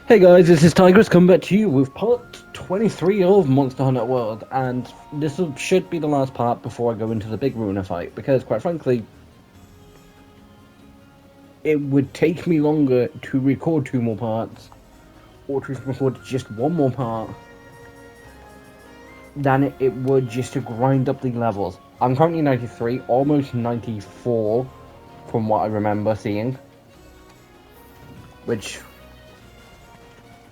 Hey guys, this is Tigress coming back to you with part 23 of Monster Hunter World, and should be the last part before I go into the big Runa fight, because quite frankly, it would take me longer to record two more parts, or to record just one more part, than it would just to grind up the levels. I'm currently 93, almost 94, from what I remember seeing, which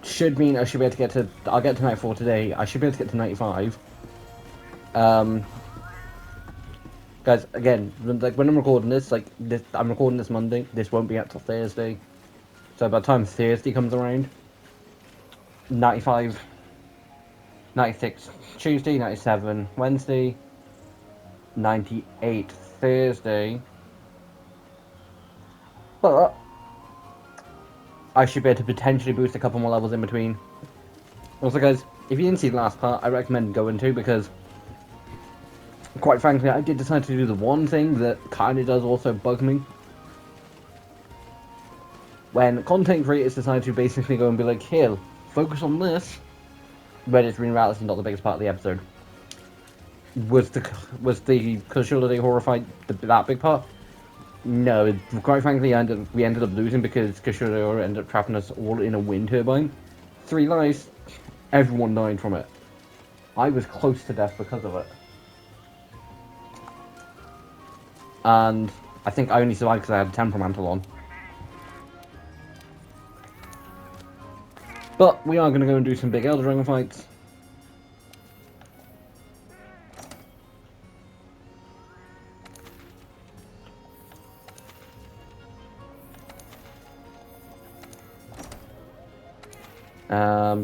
should mean I should be able to get to, I'll get to 94 today, I should be able to get to 95. Guys, again, like when I'm recording this, I'm recording this Monday, this won't be out till Thursday. So by the time Thursday comes around, 95, 96 Tuesday, 97 Wednesday, 98 Thursday. But I should be able to potentially boost a couple more levels in between. Also guys, if you didn't see the last part, I recommend going to, because quite frankly, I did decide to do the one thing that kind of does also bug me. When content creators decide to basically go and be like, here, focus on this, but it's in reality not the biggest part of the episode. Was the Kushula Day horror fight that big part? No, quite frankly, we ended up losing because Kushula ended up trapping us all in a wind turbine. 3 lives, everyone died from it. I was close to death because of it. And I think I only survived because I had Temperamental on. But we are going to go and do some big Elder Dragon fights.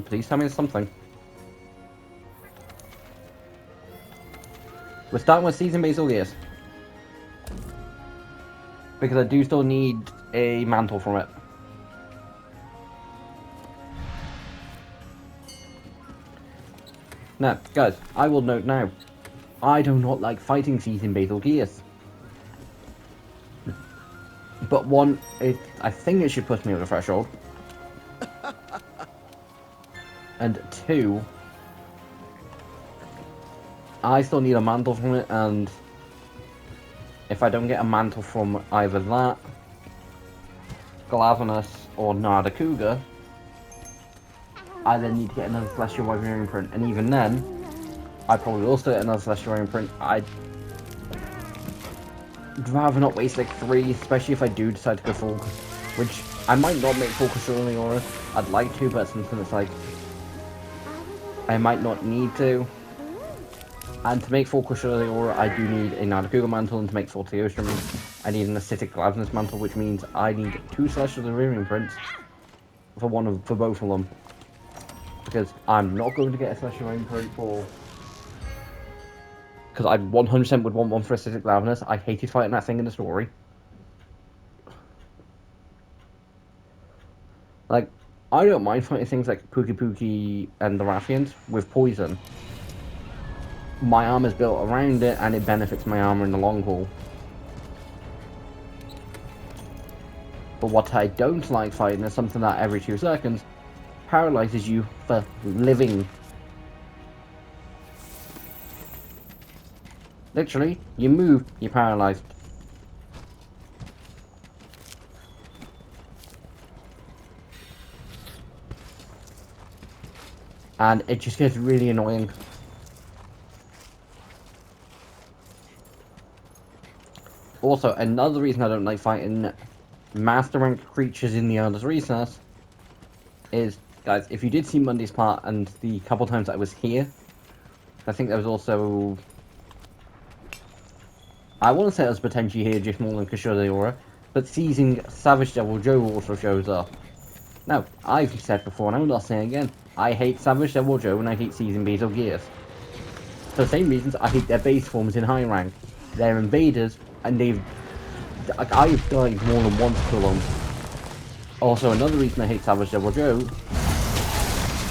Please tell me there's something. We're starting with Season Basil Gears. Because I do still need a mantle from it. Now, guys, I will note now, I do not like fighting Season Basil Gears. But one, I think it should push me over the threshold. And 2, I still need a mantle from it, and if I don't get a mantle from either that, Glavenus, or Nardacuga, I then need to get another Celestial Wyverian print, and even then, I probably will still get another Celestial Wyverian print. I'd rather not waste like 3, especially if I do decide to go full, which I might not make full Kushula Aura. I'd like to, but something that's like, I might not need to. And to make full Kushula Aura, I do need a Nardacuga mantle, and to make full Teostrum, I need an Acidic Glavenus mantle, which means I need 2 Celestial Wyverian prints for both of them. Because I'm not going to get a Celestial Wyverian print for... Because I 100% would want one for Acidic Glavenus. I hated fighting that thing in the story. Like, I don't mind fighting things like Pookie and the Rathians with poison. My armor's built around it, and it benefits my armor in the long haul. But what I don't like fighting is something that every 2 seconds paralyzes you for living. Literally, you move, you're paralyzed. And it just gets really annoying. Also, another reason I don't like fighting Master Rank creatures in the Eldest Recess is, guys, if you did see Monday's part and the couple times I was here, I think there was also... I want to say it was potentially here just more than Kushula Aura, but seizing Savage Devil Joe also shows up. Now, I've said before, and I'm not saying again, I hate Savage Devil Joe and I hate Season Basil Gears. For the same reasons, I hate their base forms in high rank. They're invaders, and I've died more than once to them. Also, another reason I hate Savage Devil Joe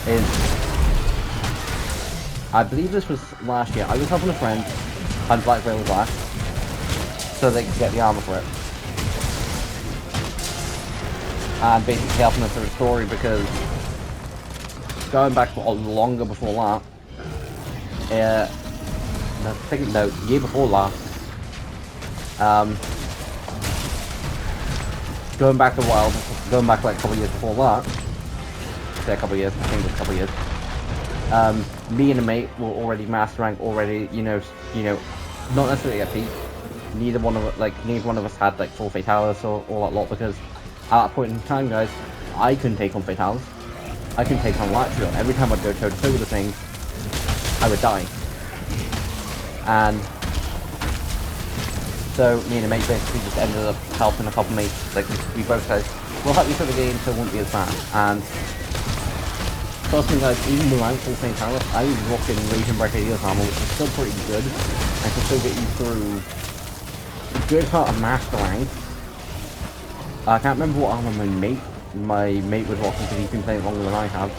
is, I believe this was last year, I was helping a friend hunt Black Veil Black, so they could get the armor for it. And basically helping us through the story because going back a lot longer before that. I think no, year before last. Going back a while, going back like a couple of years before that. Say a couple of years, I think it was a couple of years. Me and a mate were already master rank, already, you know, not necessarily at peak. Neither one of us had like full fatalis or all that lot, because at that point in time, guys, I couldn't take on fatalis. I couldn't take on Latrio. Every time I'd go toe to toe with the thing, I would die. And so me and a mate basically just ended up helping a couple mates. Like we both said, we'll help you through the game, so it won't be as bad. And trust me, guys, even without full fatalis, I was rocking Raging Brigadiers armor, which is still pretty good. I can still get you through a good part of master rank. I can't remember what armor my mate was rocking, because he's been playing longer than I have.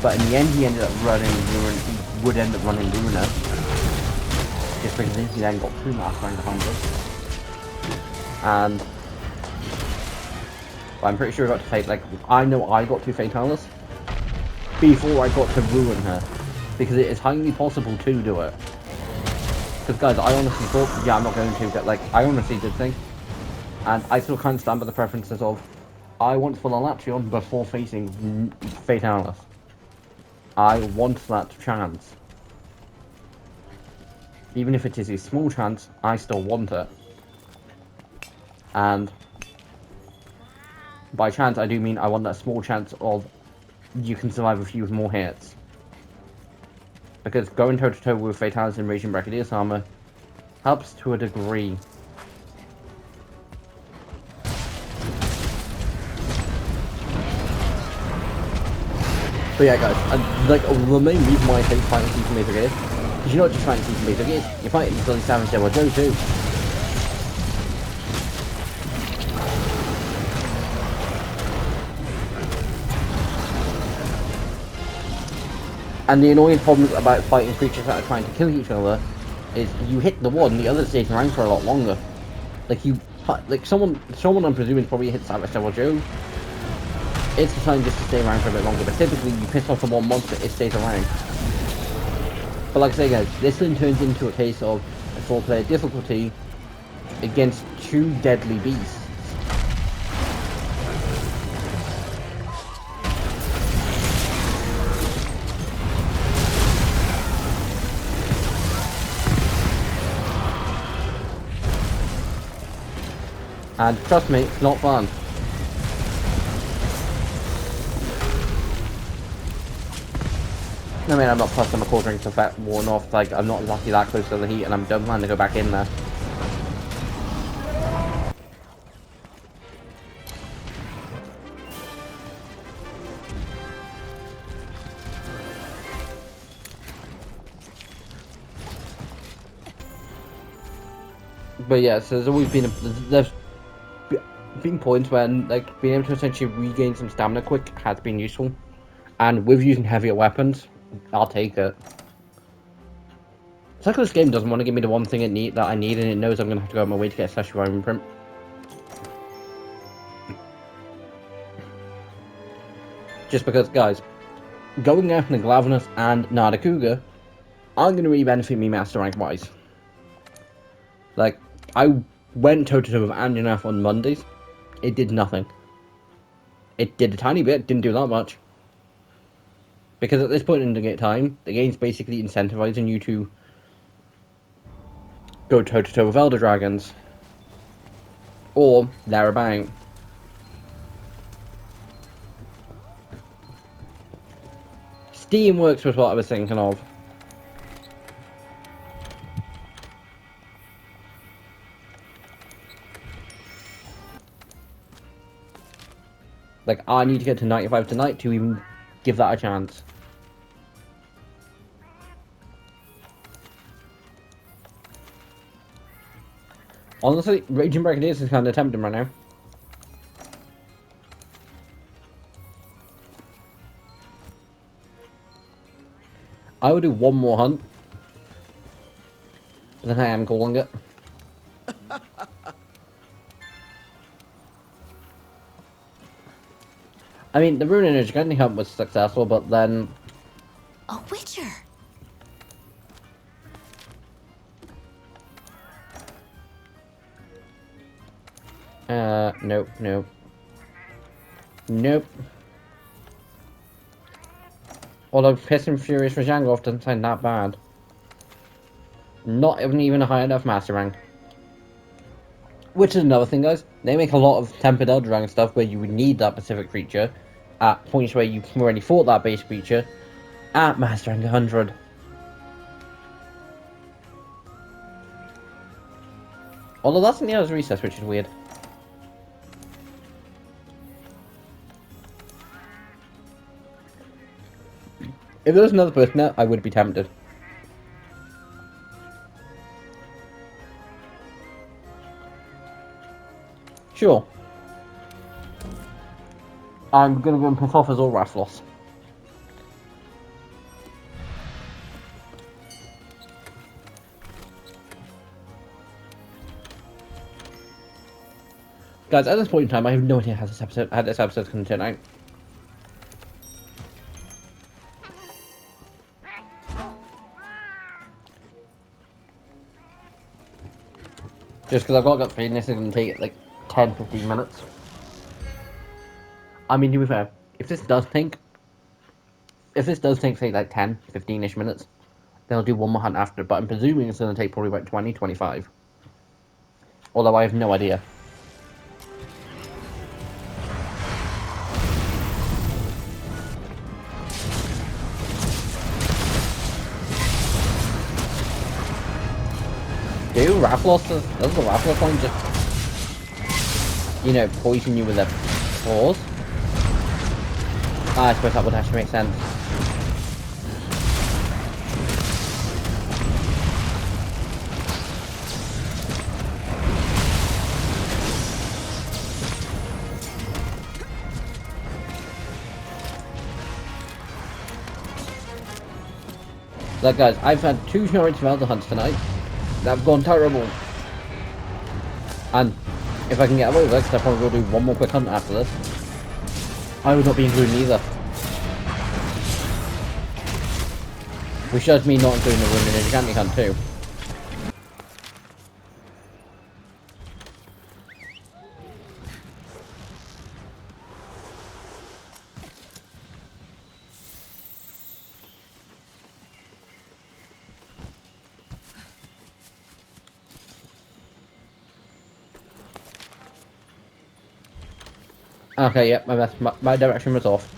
But in the end, he ended up running Ruin. He would end up running Luna, just because he then got 2 master rank hunters. And I'm pretty sure I got to fate. Like I know I got 2 fatalis before I got to ruin her, because it is highly possible to do it. Because guys, I honestly thought, yeah, I'm not going to, but like I honestly did think. And I still kind of stand by the preferences of, I want full Latron before facing Fatalis. I want that chance. Even if it is a small chance, I still want it. And by chance, I do mean I want that small chance of you can survive a few more hits. Because going toe to toe with Fatalis and Raging Brigadiers armor helps to a degree. But yeah, guys, like the main reason why I hate fighting Super Major Gears is you're not just fighting Super Major Gears, you're fighting the Silly Savage Devil Joe too. And the annoying problem about fighting creatures that are trying to kill each other is you hit the one, the other stays around for a lot longer. Like someone I'm presuming probably hit Savage Devil Joe. It's designed just to stay around for a bit longer, but typically you piss off the one monster, it stays around. But like I say, guys, this then turns into a case of a 4-player difficulty against 2 deadly beasts. And trust me, it's not fun. I mean, I'm not plus I'm a cold drink to fat worn off, like, I'm not exactly that close to the heat, and I'm don't plan to go back in there. But yeah, so there's always been there's been points when, like, being able to essentially regain some stamina quick has been useful. And with using heavier weapons, I'll take it. It's like this game doesn't want to give me the one thing that I need, and it knows I'm going to have to go out my way to get a Session imprint. Just because, guys, going after Glavenus and Nardacuga aren't going to really benefit me master rank wise. Like, I went toe-to-toe with Anjanath on Mondays. It did nothing. It did a tiny bit, didn't do that much. Because at this point in the time, the game's basically incentivizing you to go toe-to-toe with Elder Dragons. Or thereabout. Steamworks was what I was thinking of. Like, I need to get to 95 tonight to even give that a chance. Honestly, Raging Brigadiers is kind of tempting right now. I would do one more hunt. Then I am calling it. I mean, the Rune Energy Hunting Hunt was successful, but then... A witcher! Nope, nope. Nope. Although Piss and Furious for Jangoff doesn't sound that bad. Not even a high enough Master rank. Which is another thing, guys. They make a lot of Tempered Eldrang stuff where you would need that specific creature at points where you already fought that base creature at Master rank 100. Although that's in the other recess, which is weird. If there was another person there, I would be tempted. Sure. I'm gonna go and piss off as all Rathlos. Guys, at this point in time, I have no idea how this episode's gonna turn out. Just because I've got a gut feeling this is gonna take like 10-15 minutes. I mean, to be fair, if this does take say like 10-15ish minutes, then I'll do one more hunt after, but I'm presuming it's gonna take probably about 20-25. Although I have no idea. Do Rathlos, does the Rathlos one just, you know, poison you with their claws? I suppose that would actually make sense. Look guys, I've had 2 Shorts of Elder Hunts tonight. That's gone terrible. And if I can get away with it, because I probably will do one more quick hunt after this, I would not be including either. Which does mean not including the Rune Energy Hunting Hunt too. Okay, yep, my direction was off.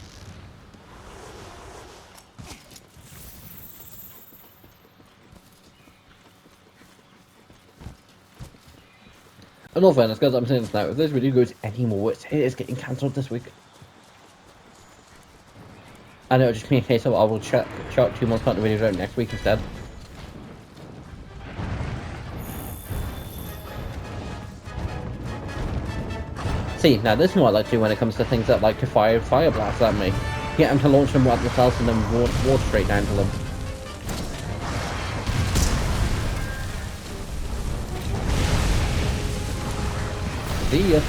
In all fairness, guys, I'm saying this now, if this video goes anymore, it is getting cancelled this week. And it'll just be a case of I will chuck 2 more content videos out next week instead. See, now this is what I like to do when it comes to things that like to fire blasts at me. Get them to launch them at themselves and then water straight down to them. See ya.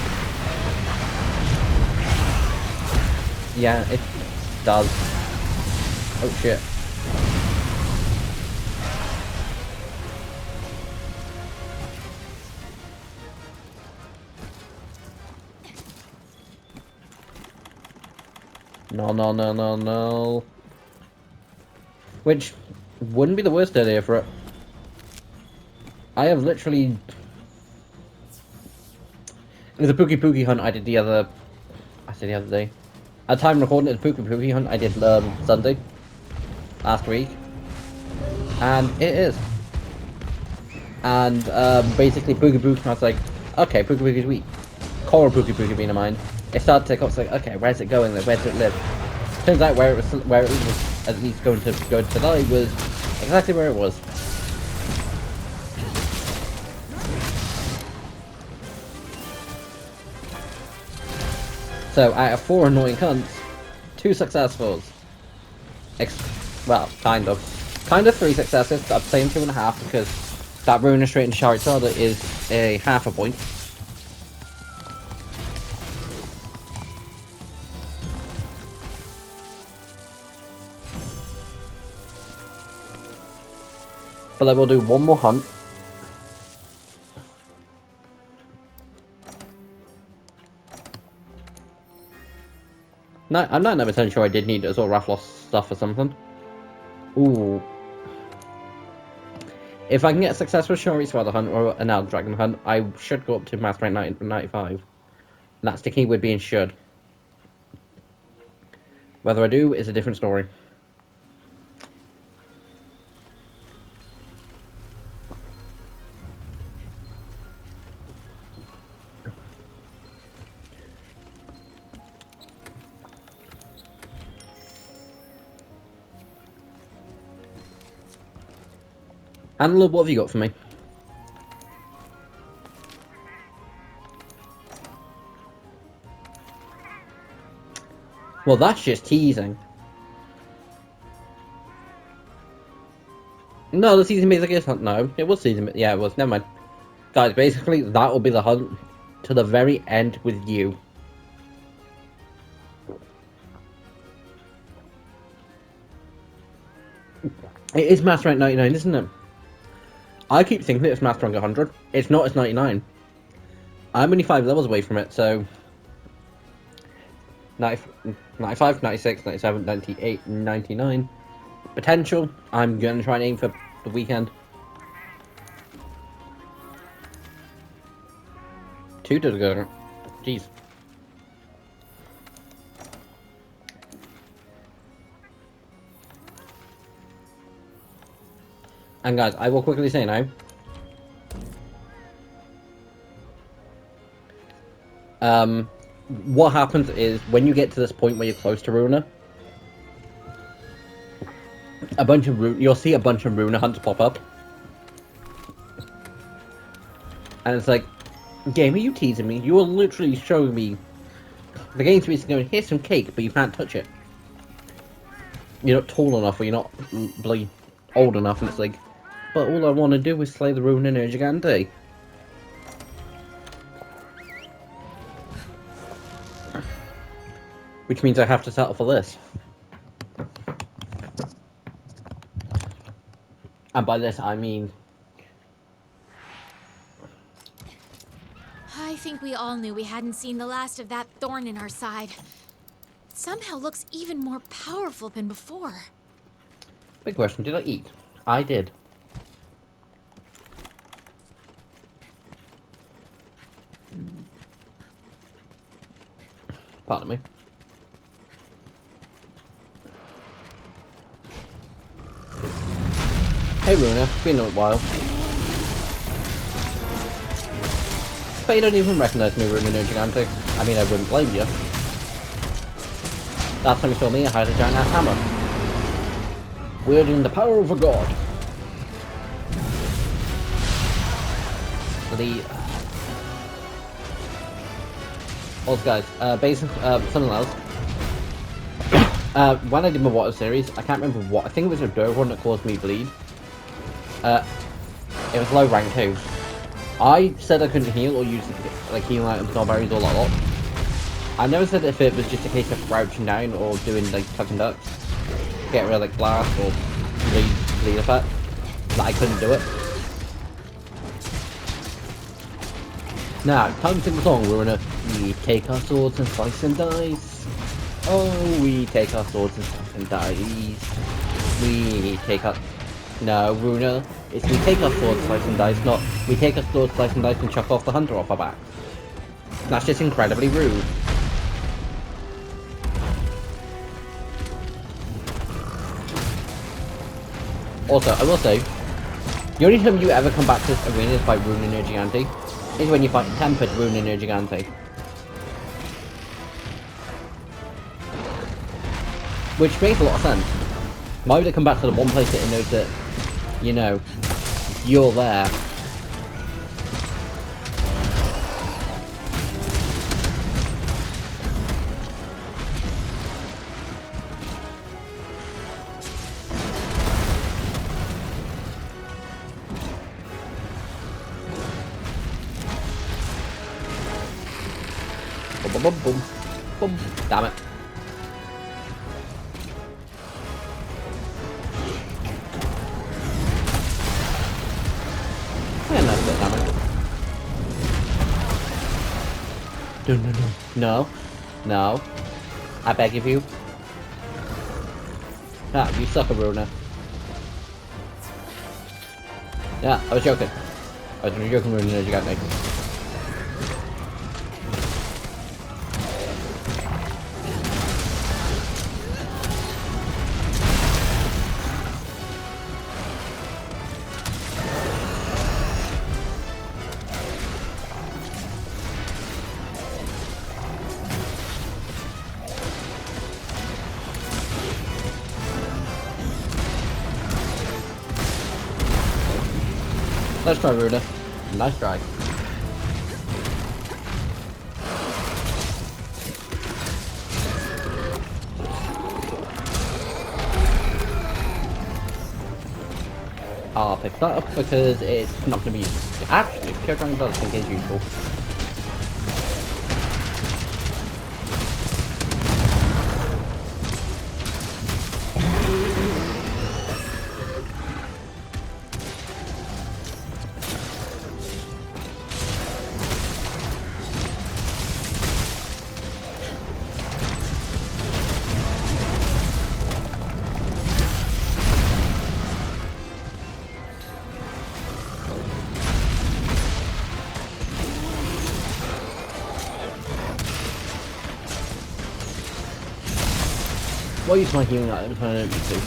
Yeah, it does. Oh shit. No, no, no, no, no. Which wouldn't be the worst idea for it. I have literally... It was a Pookie hunt I did the other day. At the time recording it, the Pookie hunt I did Sunday. Last week. And it is. And basically Pookie, I was like, okay, Pookie's weak. Coral Pookie being in mind. It started to take off, it's like, okay, where's it going? Where does it live? Turns out where it was at least going to die was exactly where it was. So out of 4 annoying hunts, 2 successfuls. Well, kind of 3 successes. I'm saying 2.5 because that Rune straight into Charizard is a half a point. But I will do one more hunt. No, I'm not 100% sure I did need sort of Rathlos stuff or something. Ooh. If I can get a successful Shuri Swallow hunt or an Elder Dragon hunt, I should go up to Master Rank 95. And that's the key with being should. Whether I do is a different story. Antelope, what have you got for me? Well, that's just teasing. No, the season basic is hunt. No, it was season. Yeah, it was. Never mind. Guys, basically, that will be the hunt to the very end with you. It is Master Rank 99, isn't it? I keep thinking it's Master Rank 100. It's not, it's 99. I'm only 5 levels away from it, so... 95, 96, 97, 98, 99. Potential. I'm going to try and aim for the weekend. 2 to go. Jeez. And guys, I will quickly say now. What happens is, when you get to this point where you're close to Runa, you'll see a bunch of Runa hunts pop up. And it's like, game, are you teasing me? You are literally showing me the game's basically going, here's some cake, but you can't touch it. You're not tall enough, or you're not bloody old enough, and it's like, but all I want to do is slay the Runa Gigante. Which means I have to settle for this. And by this, I mean... I think we all knew we hadn't seen the last of that thorn in our side. It somehow looks even more powerful than before. Big question, did I eat? I did. Pardon me. Hey Runa, it's been a while. But you don't even recognise me, Runa Gigante. I mean, I wouldn't blame you. Last time you saw me, I had a giant ass hammer. Wielding the power of a god. Also guys, basically, something else. When I did my water series, I can't remember what, I think it was a dirt one that caused me bleed. It was low rank too. I said I couldn't heal or use like healing items or berries or lot. I never said if it was just a case of crouching down or doing like tucking ducks, get rid of like blast or bleed effect, that I couldn't do it. Now, time to sing the song. We take our swords and slice and dice. Oh, we take our swords and slice and dice. We take our... No, Runa, it's we take our swords, slice and dice, not we take our swords, slice and dice and chuck off the hunter off our back. That's just incredibly rude. Also, I will say, the only time you ever come back to this arena is by Runa Gigante, is when you fight Tempered Runa Gigante. Which makes a lot of sense. Why would it come back to the one place that it knows that, you know, you're there? Boom, boom, boom, boom. Boom. Damn it. No, no, no. No. No. I beg of you. Ah, you suck, Aruna. Yeah, I was joking. I was joking, Aruna, you got me. Let's try, Runa. Nice try. I'll pick that up because it's not going to be used. Actually, Showtime does think it's useful. What use my healing items when I don't need to?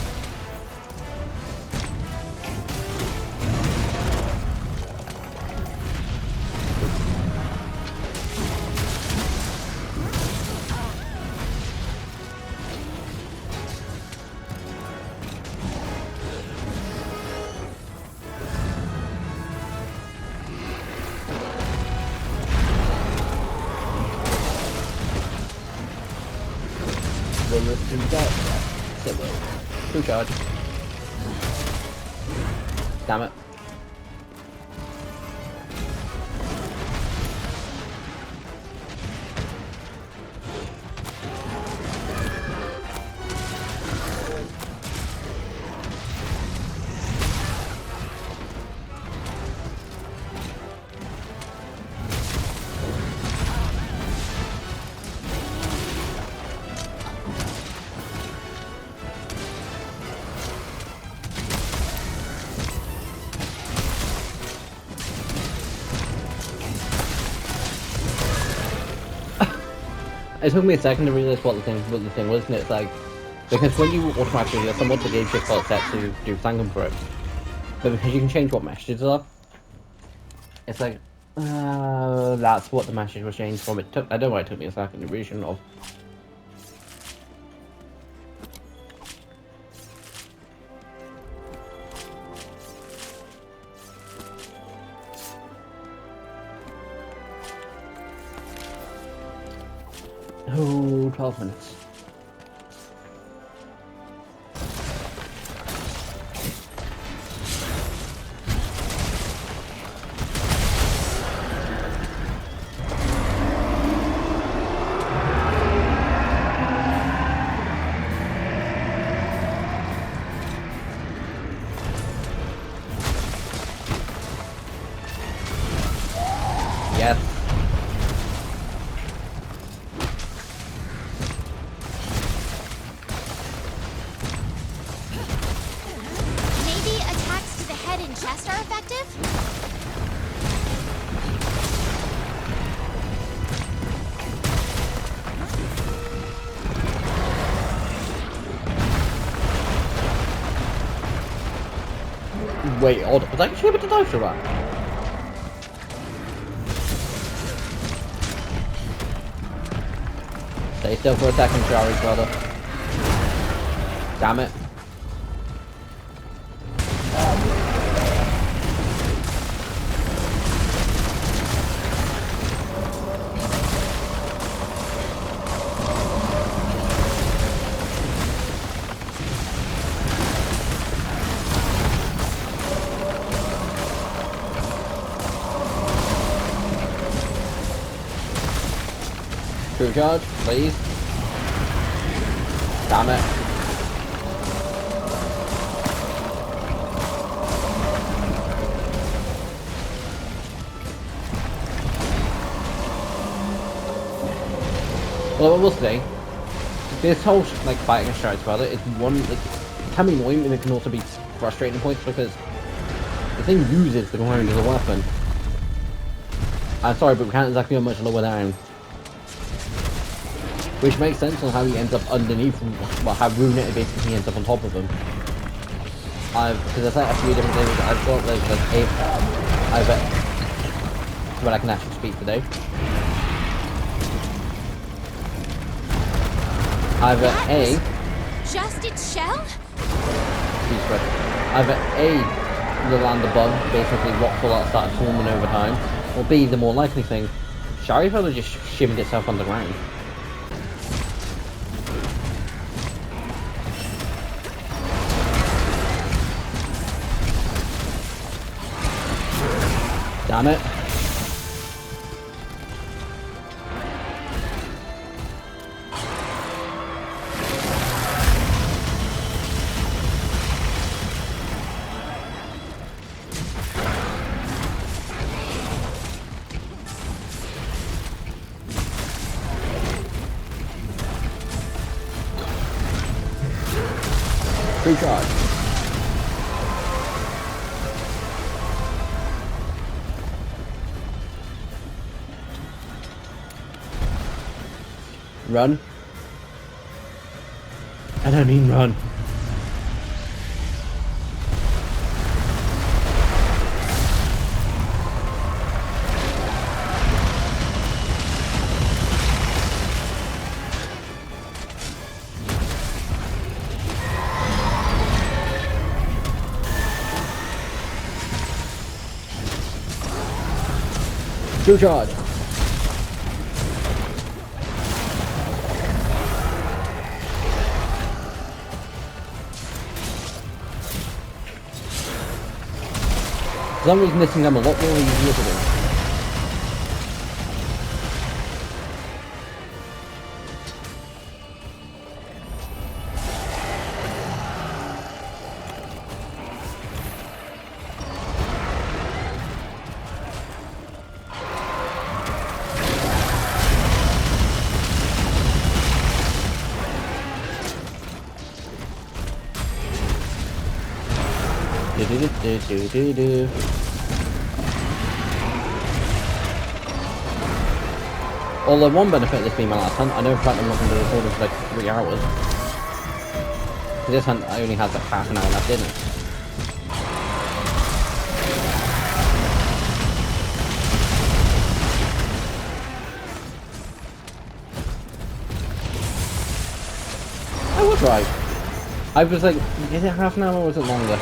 Will it do that? Yes, it will. True charge. Damn it. It took me a second to realize what the thing was, and it's like, because when you automatically get someone, the game's just got set to do thank for it. But because you can change what messages are, it's like, that's what the message was changed from. It took, I don't know why it took me a second to realize of. Oh, 12 minutes. Yes. Maybe attacks to the head and chest are effective? Wait, hold on. Was I actually able to dodge the rat? Stay still for a second, Shari, brother. Damn it. True charge, please. Damn it. Well, I will say, this whole like fighting against brother is one like it can be annoying and it can also be frustrating at points because the thing uses the ground as a weapon. I'm sorry, but we can't exactly go much lower down. Which makes sense on how he ends up underneath, well, how Runet basically ends up on top of him. Because there's like a few different things. I've got but I can actually speak today. Either A, just its shell? either A, the land above, basically rocks all that started forming over time, or B, the more likely thing, Sharifeller just shimmed itself on the ground. Damn it. Free charge. Run. I don't mean run. True charge. For some reason this thing I'm a lot more easier to do. Do-do-do-do-do-do. Although one benefit of this being my last hunt, I know in fact I'm not going to record it for like 3 hours. This hunt I only has like half an hour left in it. I was right. I was like, is it half an hour or was it longer?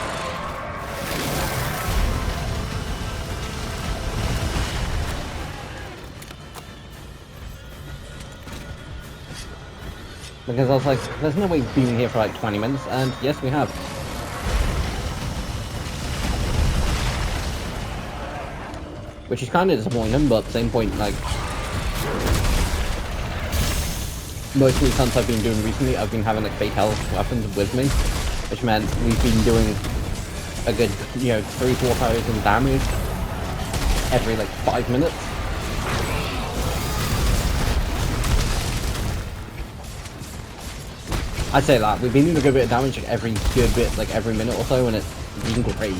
Because I was like, there's no way we've been here for like 20 minutes, and yes, we have. Which is kind of disappointing, but at the same point, like, most of these hunts I've been doing recently, I've been having like fake health weapons with me, which meant we've been doing a good, 3-4 thousand damage every like 5 minutes. I'd say that. We've been doing a good bit of damage like every good bit, like every minute or so, and it's been great.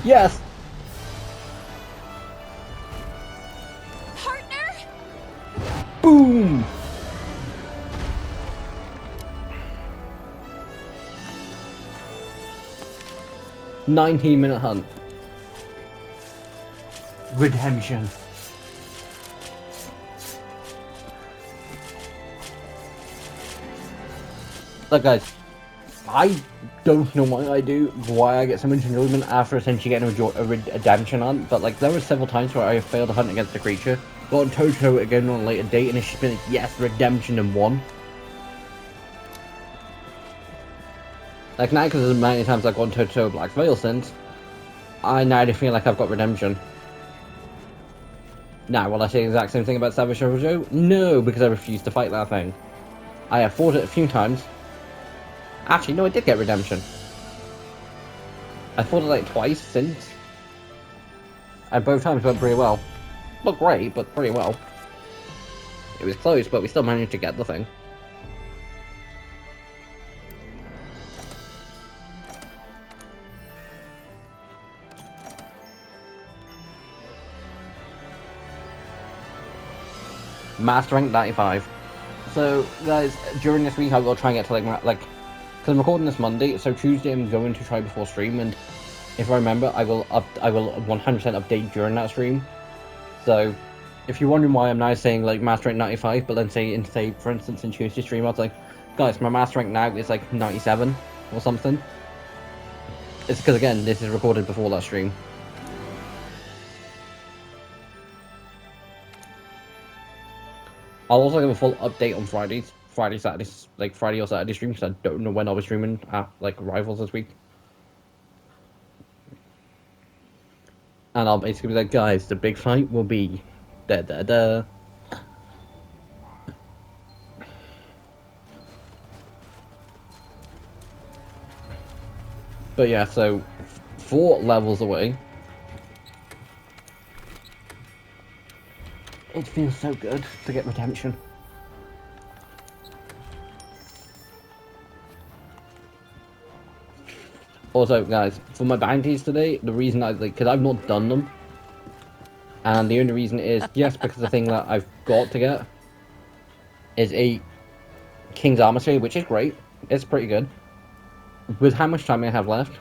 Yes! Boom! "19-minute hunt. Redemption. Look guys, I don't know why I get so much enjoyment after essentially getting a redemption hunt, but like there were several times where I failed to hunt against a creature, got on toe-to-toe again on a later date, and it's just been like, yes, redemption and won. Like now, because of the amount of times I've gone toe-to-toe with Black Veil since, I now feel like I've got redemption. Now, will I say the exact same thing about Savage Joe? No, because I refused to fight that thing. I have fought it a few times. Actually, no, I did get redemption. I fought it like twice since. And both times went pretty well. Not great, but pretty well. It was close, but we still managed to get the thing. Master rank 95. So, guys, during this week I will try and get to like, because I'm recording this Monday, so Tuesday I'm going to try before stream, and if I remember, I will 100% update during that stream. So, if you're wondering why I'm now saying like master rank 95, but then say for instance in Tuesday stream I was like, guys, my master rank now is like 97 or something. It's because again this is recorded before that stream. I'll also give a full update on Saturdays, like Friday or Saturday stream, because I don't know when I'll be streaming at like Rivals this week. And I'll basically be like, guys, the big fight will be da da da. But yeah, so 4 levels away. It feels so good to get redemption. Also, guys, for my bounties today, the reason because I've not done them, and the only reason is, yes, because the thing that I've got to get is a King's Armory, which is great. It's pretty good. With how much time I have left.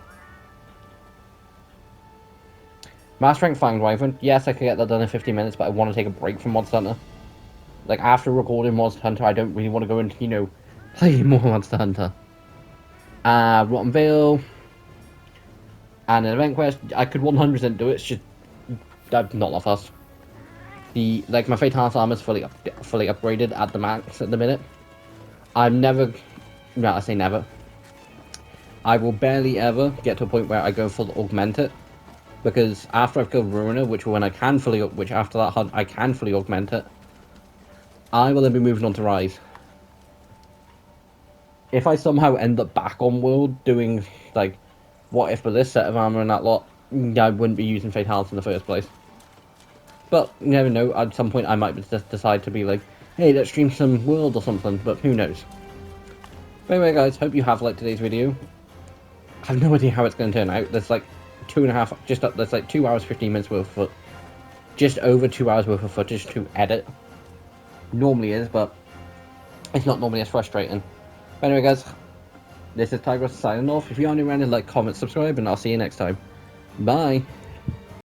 Master rank Flying Wyvern, yes, I could get that done in 15 minutes, but I want to take a break from Monster Hunter. Like, after recording Monster Hunter, I don't really want to go into, you know, play more Monster Hunter. Rotten Vale, and an event quest, I could 100% do it, it's just, I'm not that fast. My Fatality armor is fully upgraded at the max at the minute. I'm never, no, I say never. I will barely ever get to a point where I go full augment it, because after I've killed Ruiner, which after that hunt I can fully augment it, I will then be moving on to Rise. If I somehow end up back on World doing, like, what if for this set of armor and that lot, I wouldn't be using Fatality in the first place. But, you never know, at some point I might just decide to be like, hey, let's stream some World or something, but who knows. But anyway, guys, hope you have liked today's video. I have no idea how it's going to turn out. There's like 2.5, there's like 2 hours, 15 minutes worth of just over 2 hours worth of footage to edit. Normally is, but it's not normally as frustrating. But anyway, guys, this is Tigress signing off. If you are new around, like, comment, subscribe, and I'll see you next time. Bye!